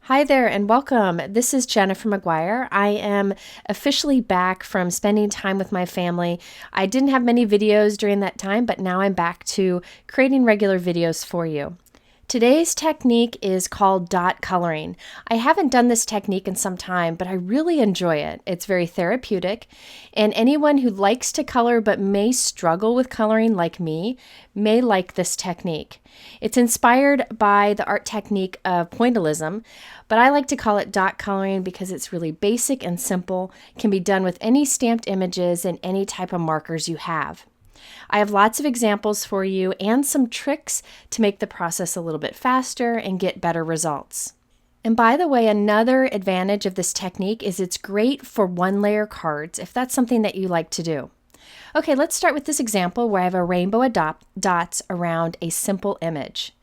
Hi there and welcome. This is Jennifer McGuire. I am officially back from spending time with my family. I didn't have many videos during that time, but now I'm back to creating regular videos for you. Today's technique is called dot coloring. I haven't done this technique in some time, but I really enjoy it. It's very therapeutic, and anyone who likes to color but may struggle with coloring like me may like this technique. It's inspired by the art technique of pointillism, but I like to call it dot coloring because it's really basic and simple, can be done with any stamped images and any type of markers you have. I have lots of examples for you and some tricks to make the process a little bit faster and get better results. And by the way, another advantage of this technique is it's great for one-layer cards if that's something that you like to do. Okay, let's start with this example where I have a rainbow of dots around a simple image.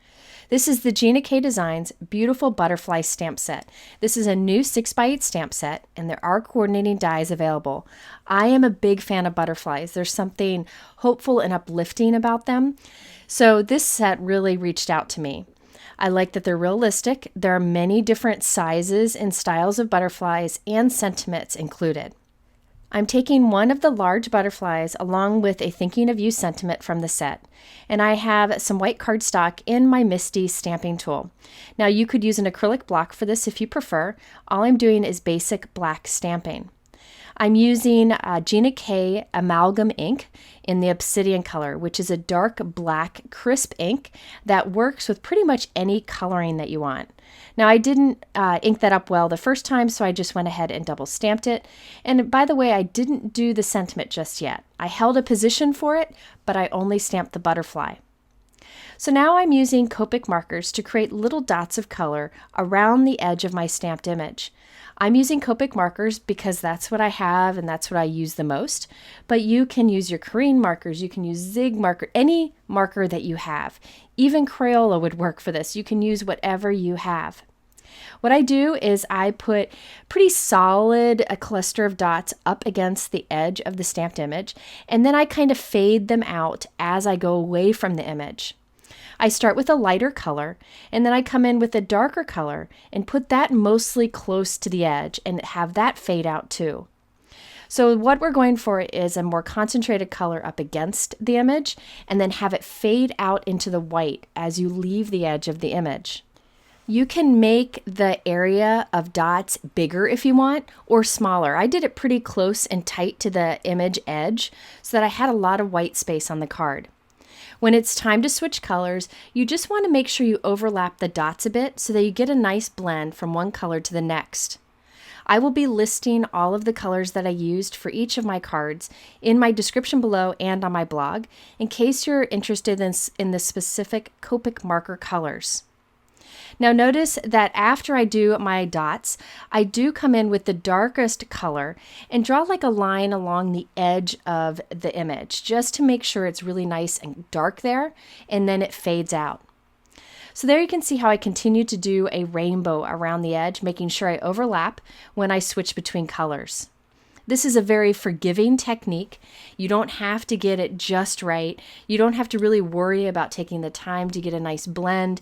This is the Gina K Designs beautiful butterfly stamp set. This is a new 6x8 stamp set, and there are coordinating dies available. I am a big fan of butterflies. There's something hopeful and uplifting about them. So this set really reached out to me. I like that they're realistic. There are many different sizes and styles of butterflies and sentiments included. I'm taking one of the large butterflies along with a thinking of you sentiment from the set, and I have some white cardstock in my MISTI stamping tool. Now you could use an acrylic block for this if you prefer. All I'm doing is basic black stamping. I'm using Gina K Amalgam ink in the Obsidian color, which is a dark black crisp ink that works with pretty much any coloring that you want. Now I didn't ink that up well the first time, so I just went ahead and double stamped it. And by the way, I didn't do the sentiment just yet. I held a position for it, but I only stamped the butterfly. So now I'm using Copic markers to create little dots of color around the edge of my stamped image. I'm using Copic markers because that's what I have and that's what I use the most, but you can use your Korean markers, you can use Zig marker, any marker that you have. Even Crayola would work for this. You can use whatever you have. What I do is I put pretty solid a cluster of dots up against the edge of the stamped image, and then I kind of fade them out as I go away from the image. I start with a lighter color, and then I come in with a darker color and put that mostly close to the edge and have that fade out too. So what we're going for is a more concentrated color up against the image and then have it fade out into the white as you leave the edge of the image. You can make the area of dots bigger if you want, or smaller. I did it pretty close and tight to the image edge so that I had a lot of white space on the card. When it's time to switch colors, you just want to make sure you overlap the dots a bit so that you get a nice blend from one color to the next. I will be listing all of the colors that I used for each of my cards in my description below and on my blog in case you're interested in the specific Copic marker colors. Now notice that after I do my dots, I do come in with the darkest color and draw like a line along the edge of the image just to make sure it's really nice and dark there, and then it fades out. So there you can see how I continue to do a rainbow around the edge, making sure I overlap when I switch between colors. This is a very forgiving technique. You don't have to get it just right. You don't have to really worry about taking the time to get a nice blend.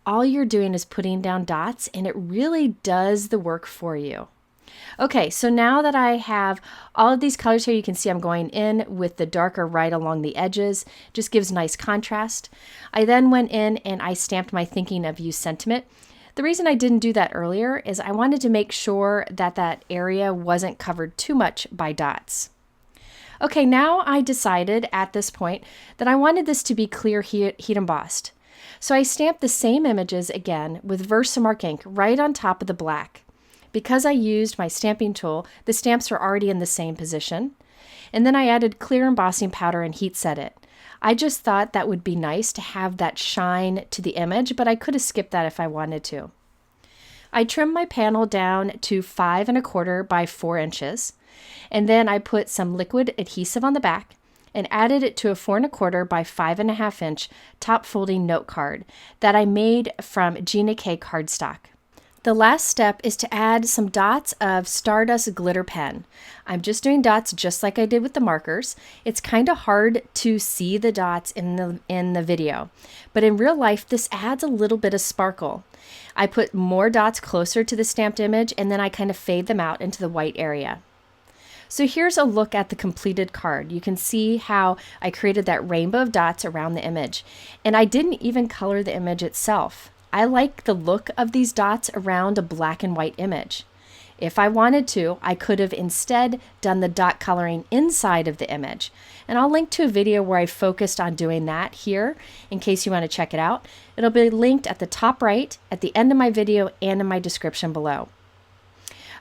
All you're doing is putting down dots, and it really does the work for you. Okay, so now that I have all of these colors here, you can see I'm going in with the darker right along the edges. Just gives nice contrast. I then went in and I stamped my thinking of you sentiment. The reason I didn't do that earlier is I wanted to make sure that that area wasn't covered too much by dots. Okay, now I decided at this point that I wanted this to be clear heat embossed. So I stamped the same images again with VersaMark ink right on top of the black. Because I used my stamping tool, the stamps are already in the same position. And then I added clear embossing powder and heat set it. I just thought that would be nice to have that shine to the image, but I could have skipped that if I wanted to. I trimmed my panel down to 5 1/4 by 4 inches, and then I put some liquid adhesive on the back and added it to a 4 1/4 by 5 1/2 inch top folding note card that I made from Gina K cardstock. The last step is to add some dots of Stardust glitter pen. I'm just doing dots just like I did with the markers. It's kind of hard to see the dots in the video, but in real life this adds a little bit of sparkle. I put more dots closer to the stamped image and then I kind of fade them out into the white area. So here's a look at the completed card. You can see how I created that rainbow of dots around the image, and I didn't even color the image itself. I like the look of these dots around a black and white image. If I wanted to, I could have instead done the dot coloring inside of the image. And I'll link to a video where I focused on doing that here in case you want to check it out. It'll be linked at the top right, at the end of my video, and in my description below.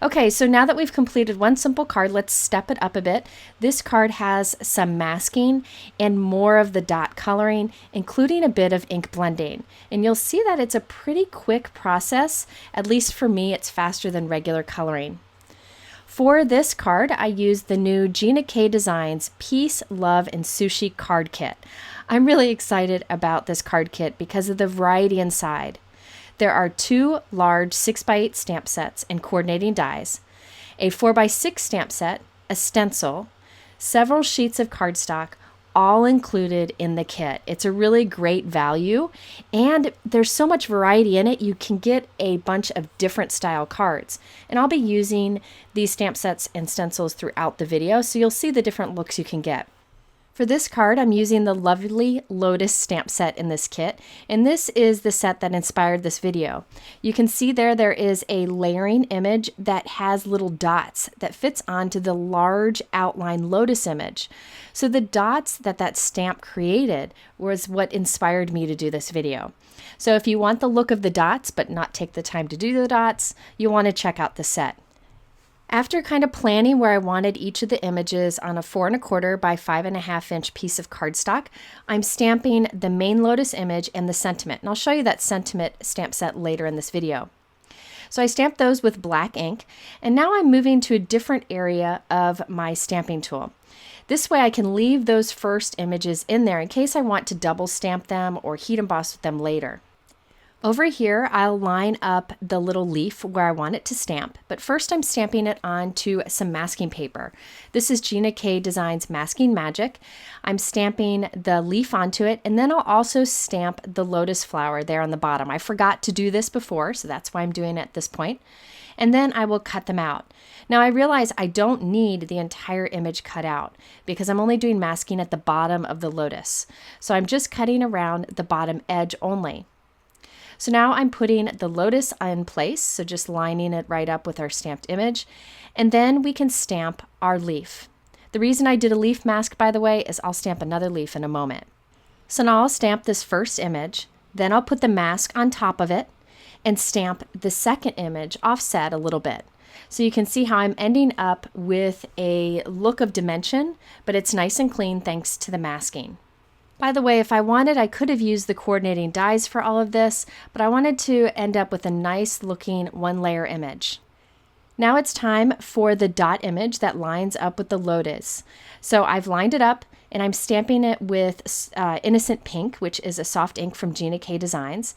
Okay, so now that we've completed one simple card, let's step it up a bit. This card has some masking and more of the dot coloring, including a bit of ink blending. And you'll see that it's a pretty quick process. At least for me, it's faster than regular coloring. For this card, I used the new Gina K Designs Peace, Love, and Sushi card kit. I'm really excited about this card kit because of the variety inside. There are 2 large 6x8 stamp sets and coordinating dies, a 4x6 stamp set, a stencil, several sheets of cardstock, all included in the kit. It's a really great value, and there's so much variety in it, you can get a bunch of different style cards. And I'll be using these stamp sets and stencils throughout the video, so you'll see the different looks you can get. For this card, I'm using the lovely Lotus stamp set in this kit, and this is the set that inspired this video. You can see there is a layering image that has little dots that fits onto the large outline Lotus image. So the dots that stamp created was what inspired me to do this video. So if you want the look of the dots but not take the time to do the dots, you want to check out the set. After kind of planning where I wanted each of the images on a 4 1/4 by 5.5 inch piece of cardstock, I'm stamping the main Lotus image and the sentiment. And I'll show you that sentiment stamp set later in this video. So I stamped those with black ink, and now I'm moving to a different area of my stamping tool. This way I can leave those first images in there in case I want to double stamp them or heat emboss with them later. Over here, I'll line up the little leaf where I want it to stamp, but first I'm stamping it onto some masking paper. This is Gina K Designs Masking Magic. I'm stamping the leaf onto it, and then I'll also stamp the lotus flower there on the bottom. I forgot to do this before, so that's why I'm doing it at this point. And then I will cut them out. Now I realize I don't need the entire image cut out because I'm only doing masking at the bottom of the lotus. So I'm just cutting around the bottom edge only. So now I'm putting the lotus in place, so just lining it right up with our stamped image, and then we can stamp our leaf. The reason I did a leaf mask, by the way, is I'll stamp another leaf in a moment. So now I'll stamp this first image, then I'll put the mask on top of it, and stamp the second image offset a little bit. So you can see how I'm ending up with a look of dimension, but it's nice and clean thanks to the masking. By the way, if I wanted, I could have used the coordinating dies for all of this, but I wanted to end up with a nice looking 1-layer image. Now it's time for the dot image that lines up with the lotus. So I've lined it up and I'm stamping it with Innocent Pink, which is a soft ink from Gina K Designs.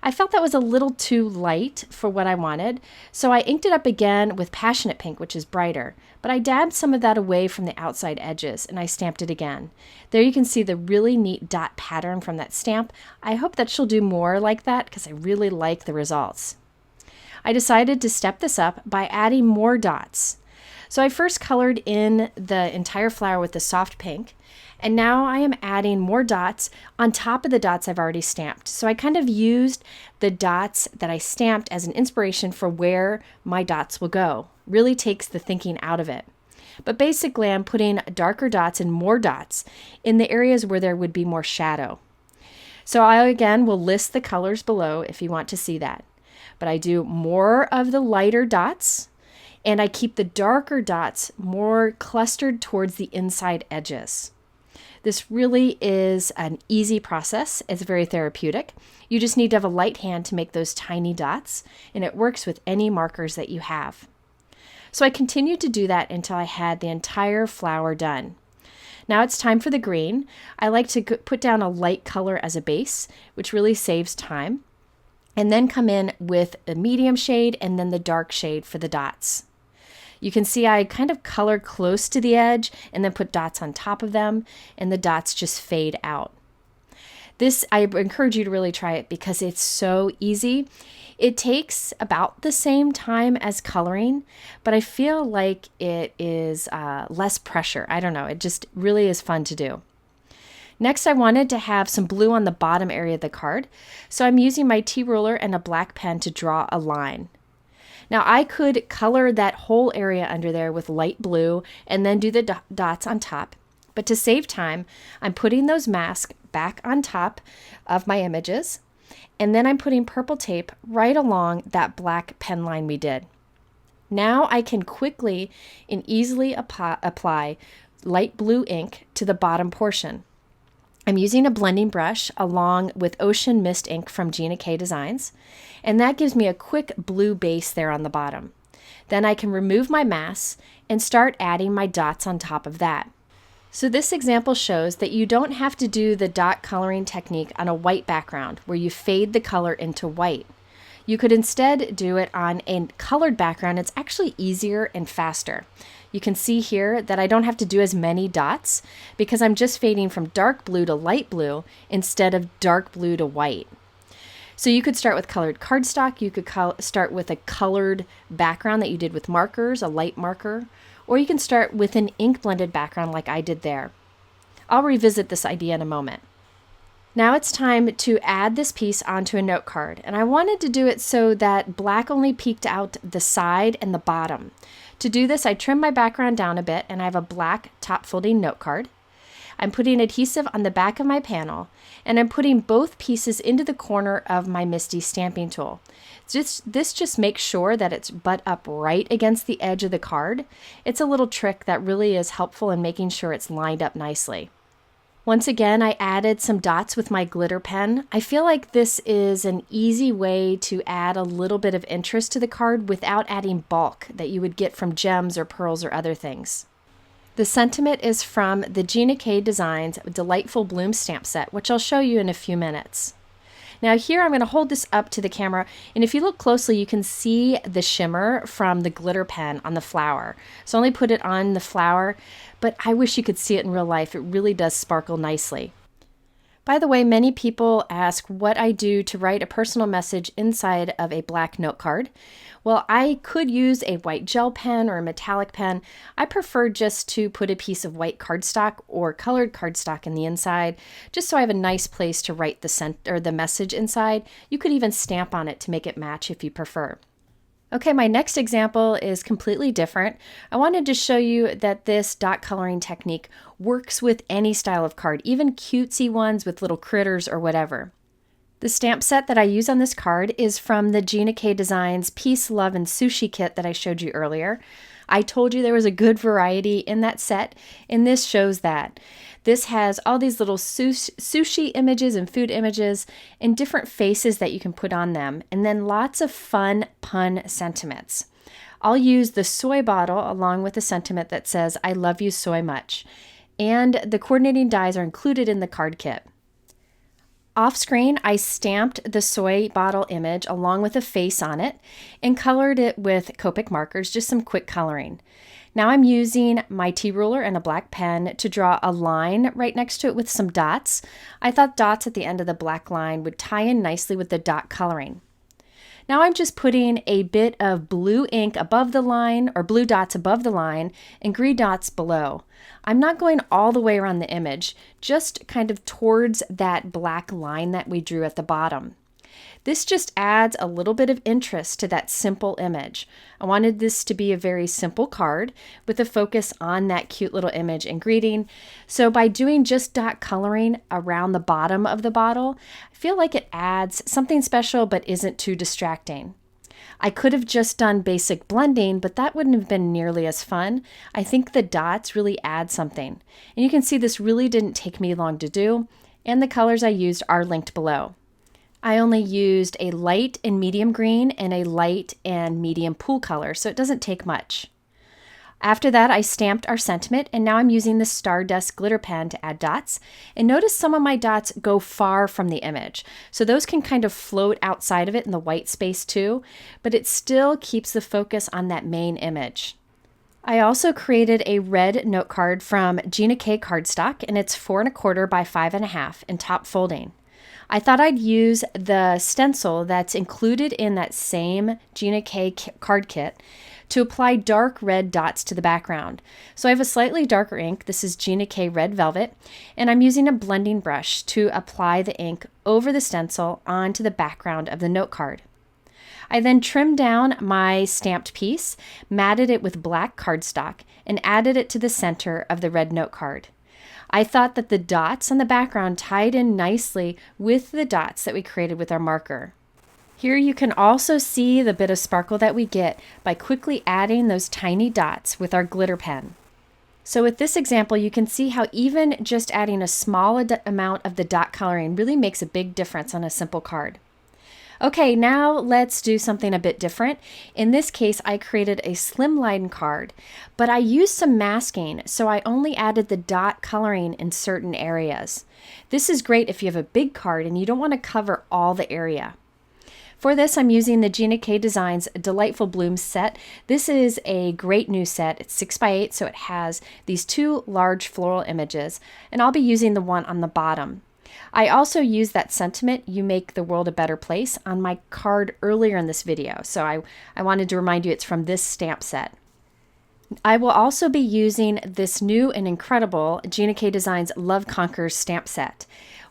I felt that was a little too light for what I wanted, so I inked it up again with Passionate Pink, which is brighter, but I dabbed some of that away from the outside edges and I stamped it again. There you can see the really neat dot pattern from that stamp. I hope that she'll do more like that because I really like the results. I decided to step this up by adding more dots. So I first colored in the entire flower with the soft pink, and now I am adding more dots on top of the dots I've already stamped. So I kind of used the dots that I stamped as an inspiration for where my dots will go. Really takes the thinking out of it. But basically I'm putting darker dots and more dots in the areas where there would be more shadow. So I again will list the colors below if you want to see that. But I do more of the lighter dots, and I keep the darker dots more clustered towards the inside edges. This really is an easy process. It's very therapeutic. You just need to have a light hand to make those tiny dots, and it works with any markers that you have. So I continued to do that until I had the entire flower done. Now it's time for the green. I like to put down a light color as a base, which really saves time. and then come in with a medium shade and then the dark shade for the dots. You can see I kind of color close to the edge and then put dots on top of them, and the dots just fade out. This, I encourage you to really try it because it's so easy. It takes about the same time as coloring, but I feel like it is less pressure. I don't know, it just really is fun to do. Next, I wanted to have some blue on the bottom area of the card, so I'm using my T-ruler and a black pen to draw a line. Now I could color that whole area under there with light blue and then do the dots on top, but to save time, I'm putting those masks back on top of my images, and then I'm putting purple tape right along that black pen line we did. Now I can quickly and easily apply light blue ink to the bottom portion. I'm using a blending brush along with Ocean Mist ink from Gina K Designs, and that gives me a quick blue base there on the bottom. Then I can remove my mask and start adding my dots on top of that. So this example shows that you don't have to do the dot coloring technique on a white background where you fade the color into white. You could instead do it on a colored background. It's actually easier and faster. You can see here that I don't have to do as many dots because I'm just fading from dark blue to light blue instead of dark blue to white. So you could start with colored cardstock, you could start with a colored background that you did with markers, a light marker, or you can start with an ink blended background like I did there. I'll revisit this idea in a moment. Now it's time to add this piece onto a note card, and I wanted to do it so that black only peeked out the side and the bottom. To do this, I trimmed my background down a bit, and I have a black top folding note card. I'm putting adhesive on the back of my panel, and I'm putting both pieces into the corner of my MISTI stamping tool. This just makes sure that it's butt up right against the edge of the card. It's a little trick that really is helpful in making sure it's lined up nicely. Once again, I added some dots with my glitter pen. I feel like this is an easy way to add a little bit of interest to the card without adding bulk that you would get from gems or pearls or other things. The sentiment is from the Gina K Designs Delightful Bloom stamp set, which I'll show you in a few minutes. Now here I'm going to hold this up to the camera, and if you look closely you can see the shimmer from the glitter pen on the flower. So I only put it on the flower, but I wish you could see it in real life. It really does sparkle nicely. By the way, many people ask what I do to write a personal message inside of a black note card. Well, I could use a white gel pen or a metallic pen. I prefer just to put a piece of white cardstock or colored cardstock in the inside, just so I have a nice place to write the message inside. You could even stamp on it to make it match if you prefer. Okay, my next example is completely different. I wanted to show you that this dot coloring technique works with any style of card, even cutesy ones with little critters or whatever. The stamp set that I use on this card is from the Gina K Designs Peace, Love, and Sushi kit that I showed you earlier. I told you there was a good variety in that set, and this shows that. This has all these little sushi images and food images and different faces that you can put on them, and then lots of fun pun sentiments. I'll use the soy bottle along with a sentiment that says, "I love you so much," and the coordinating dies are included in the card kit. Off screen, I stamped the soy bottle image along with a face on it and colored it with Copic markers, just some quick coloring. Now I'm using my T-ruler and a black pen to draw a line right next to it with some dots. I thought dots at the end of the black line would tie in nicely with the dot coloring. Now I'm just putting a bit of blue ink above the line, or blue dots above the line, and green dots below. I'm not going all the way around the image, just kind of towards that black line that we drew at the bottom. This just adds a little bit of interest to that simple image. I wanted this to be a very simple card with a focus on that cute little image and greeting. So by doing just dot coloring around the bottom of the bottle, I feel like it adds something special but isn't too distracting. I could have just done basic blending, but that wouldn't have been nearly as fun. I think the dots really add something. And you can see this really didn't take me long to do, and the colors I used are linked below. I only used a light and medium green and a light and medium pool color, so it doesn't take much. After that, I stamped our sentiment, and now I'm using the Stardust glitter pen to add dots. And notice some of my dots go far from the image. So those can kind of float outside of it in the white space too, but it still keeps the focus on that main image. I also created a red note card from Gina K cardstock, and it's 4 1/4 by 5 1/2 in top folding. I thought I'd use the stencil that's included in that same Gina K card kit to apply dark red dots to the background. So I have a slightly darker ink. This is Gina K Red Velvet, and I'm using a blending brush to apply the ink over the stencil onto the background of the note card. I then trimmed down my stamped piece, matted it with black cardstock, and added it to the center of the red note card. I thought that the dots on the background tied in nicely with the dots that we created with our marker. Here you can also see the bit of sparkle that we get by quickly adding those tiny dots with our glitter pen. So with this example, you can see how even just adding a small amount of the dot coloring really makes a big difference on a simple card. Okay, now let's do something a bit different. In this case, I created a slimline card, but I used some masking, so I only added the dot coloring in certain areas. This is great if you have a big card and you don't want to cover all the area. For this, I'm using the Gina K Designs Delightful Blooms set. This is a great new set. It's 6 by 8, so it has these 2 large floral images, and I'll be using the one on the bottom. I also used that sentiment, "You make the world a better place," on my card earlier in this video, so I wanted to remind you it's from this stamp set. I will also be using this new and incredible Gina K Designs Love Conquers stamp set.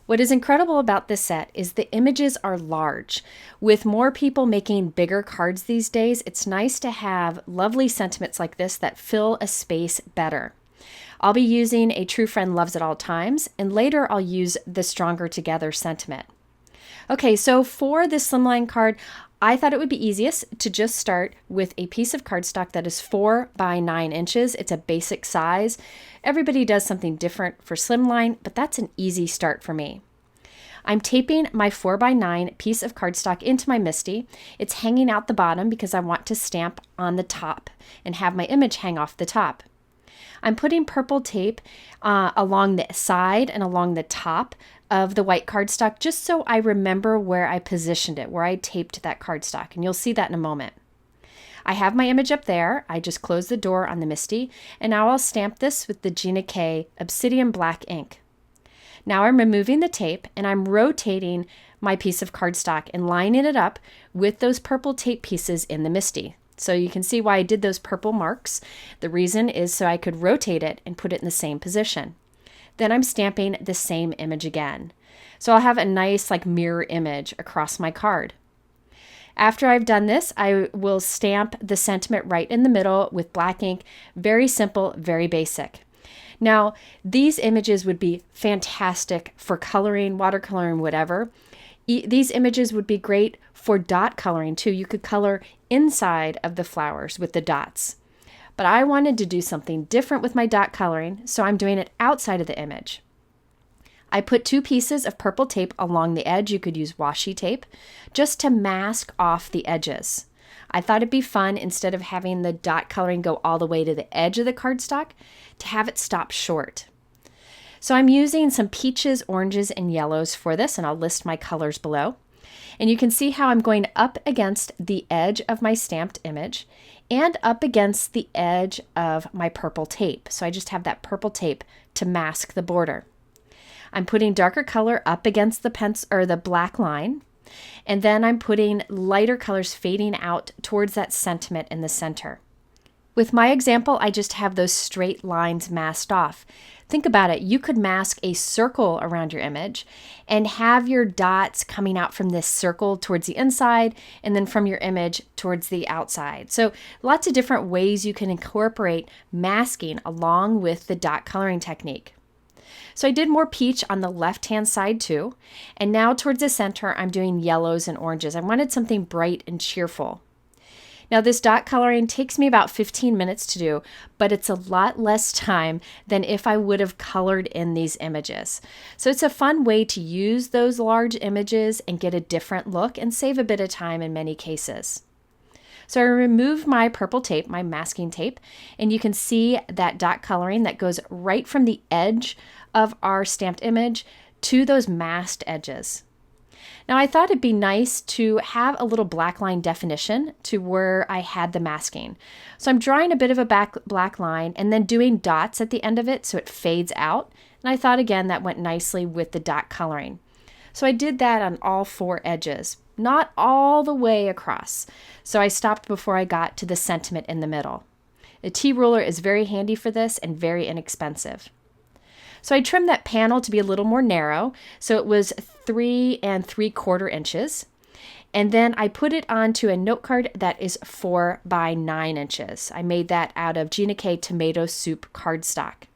What is incredible about this set is the images are large. With more people making bigger cards these days, it's nice to have lovely sentiments like this that fill a space better. I'll be using a True Friend Loves at All Times, and later I'll use the Stronger Together sentiment. Okay, so for this slimline card, I thought it would be easiest to just start with a piece of cardstock that is 4 by 9 inches. It's a basic size. Everybody does something different for slimline, but that's an easy start for me. I'm taping my 4 by 9 piece of cardstock into my MISTI. It's hanging out the bottom because I want to stamp on the top and have my image hang off the top. I'm putting purple tape along the side and along the top of the white cardstock just so I remember where I positioned it, where I taped that cardstock, and you'll see that in a moment. I have my image up there. I just closed the door on the MISTI, and now I'll stamp this with the Gina K Obsidian Black ink. Now I'm removing the tape and I'm rotating my piece of cardstock and lining it up with those purple tape pieces in the MISTI. So you can see why I did those purple marks. The reason is so I could rotate it and put it in the same position. Then I'm stamping the same image again. So I'll have a nice like mirror image across my card. After I've done this, I will stamp the sentiment right in the middle with black ink. Very simple, very basic. Now, these images would be fantastic for coloring, watercoloring, whatever. These images would be great for dot coloring too. You could color inside of the flowers with the dots. But I wanted to do something different with my dot coloring, so I'm doing it outside of the image. I put 2 pieces of purple tape along the edge. You could use washi tape just to mask off the edges. I thought it'd be fun, instead of having the dot coloring go all the way to the edge of the cardstock, to have it stop short. So I'm using some peaches, oranges, and yellows for this, and I'll list my colors below. And you can see how I'm going up against the edge of my stamped image and up against the edge of my purple tape. So I just have that purple tape to mask the border. I'm putting darker color up against the pencil or the black line, and then I'm putting lighter colors fading out towards that sentiment in the center. With my example, I just have those straight lines masked off. Think about it. You could mask a circle around your image and have your dots coming out from this circle towards the inside and then from your image towards the outside. So lots of different ways you can incorporate masking along with the dot coloring technique. So I did more peach on the left-hand side too. And now towards the center, I'm doing yellows and oranges. I wanted something bright and cheerful. Now this dot coloring takes me about 15 minutes to do, but it's a lot less time than if I would have colored in these images. So it's a fun way to use those large images and get a different look and save a bit of time in many cases. So I removed my purple tape, my masking tape, and you can see that dot coloring that goes right from the edge of our stamped image to those masked edges. Now I thought it'd be nice to have a little black line definition to where I had the masking. So I'm drawing a bit of a black line and then doing dots at the end of it so it fades out. And I thought again that went nicely with the dot coloring. So I did that on all 4 edges, not all the way across. So I stopped before I got to the sentiment in the middle. The T-ruler is very handy for this and very inexpensive. So I trimmed that panel to be a little more narrow, so it was 3 3/4 inches. And then I put it onto a note card that is 4 by 9 inches. I made that out of Gina K Tomato Soup cardstock.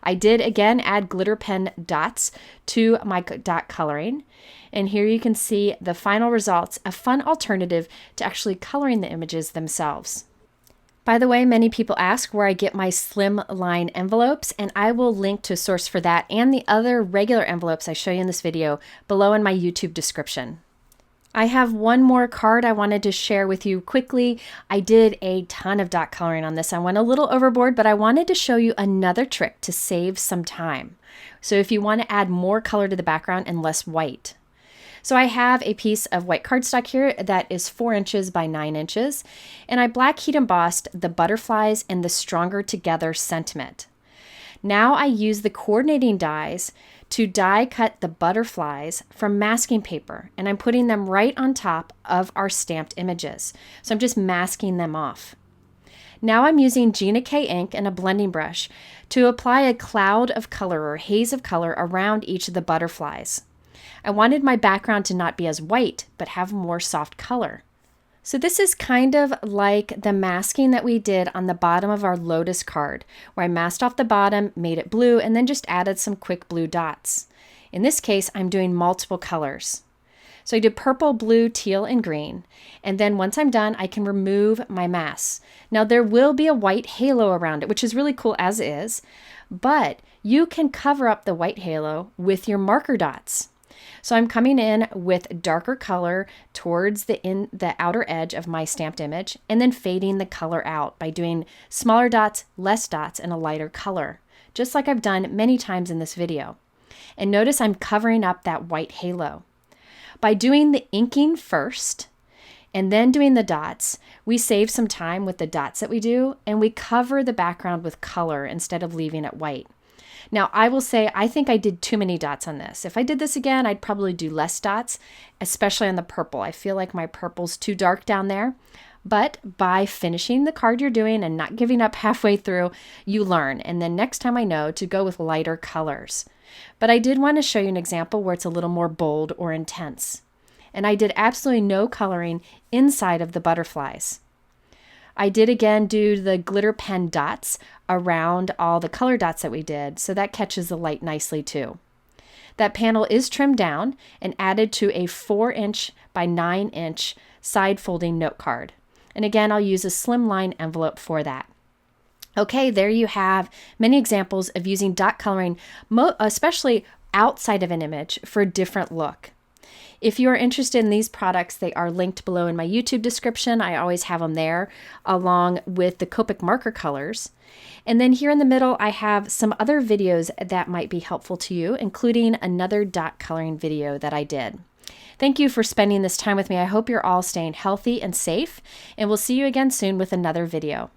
I did again add glitter pen dots to my dot coloring. And here you can see the final results, a fun alternative to actually coloring the images themselves. By the way, many people ask where I get my Slimline envelopes, and I will link to a source for that and the other regular envelopes I show you in this video below in my YouTube description. I have one more card I wanted to share with you quickly. I did a ton of dot coloring on this. I went a little overboard, but I wanted to show you another trick to save some time. So if you want to add more color to the background and less white. So I have a piece of white cardstock here that is 4 inches by 9 inches, and I black heat embossed the butterflies and the Stronger Together sentiment. Now I use the coordinating dies to die cut the butterflies from masking paper, and I'm putting them right on top of our stamped images. So I'm just masking them off. Now I'm using Gina K ink and a blending brush to apply a cloud of color or haze of color around each of the butterflies. I wanted my background to not be as white, but have more soft color. So this is kind of like the masking that we did on the bottom of our Lotus card, where I masked off the bottom, made it blue, and then just added some quick blue dots. In this case, I'm doing multiple colors. So I did purple, blue, teal, and green. And then once I'm done, I can remove my mask. Now there will be a white halo around it, which is really cool as is, but you can cover up the white halo with your marker dots. So I'm coming in with darker color towards the outer edge of my stamped image and then fading the color out by doing smaller dots, less dots, and a lighter color, just like I've done many times in this video. And notice I'm covering up that white halo. By doing the inking first and then doing the dots, we save some time with the dots that we do, and we cover the background with color instead of leaving it white. Now, I will say, I think I did too many dots on this. If I did this again, I'd probably do less dots, especially on the purple. I feel like my purple's too dark down there. But by finishing the card you're doing and not giving up halfway through, you learn. And then next time I know to go with lighter colors. But I did want to show you an example where it's a little more bold or intense. And I did absolutely no coloring inside of the butterflies. I did again do the glitter pen dots around all the color dots that we did, so that catches the light nicely too. That panel is trimmed down and added to a 4 inch by 9 inch side folding note card. And again, I'll use a Slimline envelope for that. Okay, there you have many examples of using dot coloring, especially outside of an image, for a different look. If you are interested in these products, they are linked below in my YouTube description. I always have them there, along with the Copic marker colors. And then here in the middle, I have some other videos that might be helpful to you, including another dot coloring video that I did. Thank you for spending this time with me. I hope you're all staying healthy and safe, and we'll see you again soon with another video.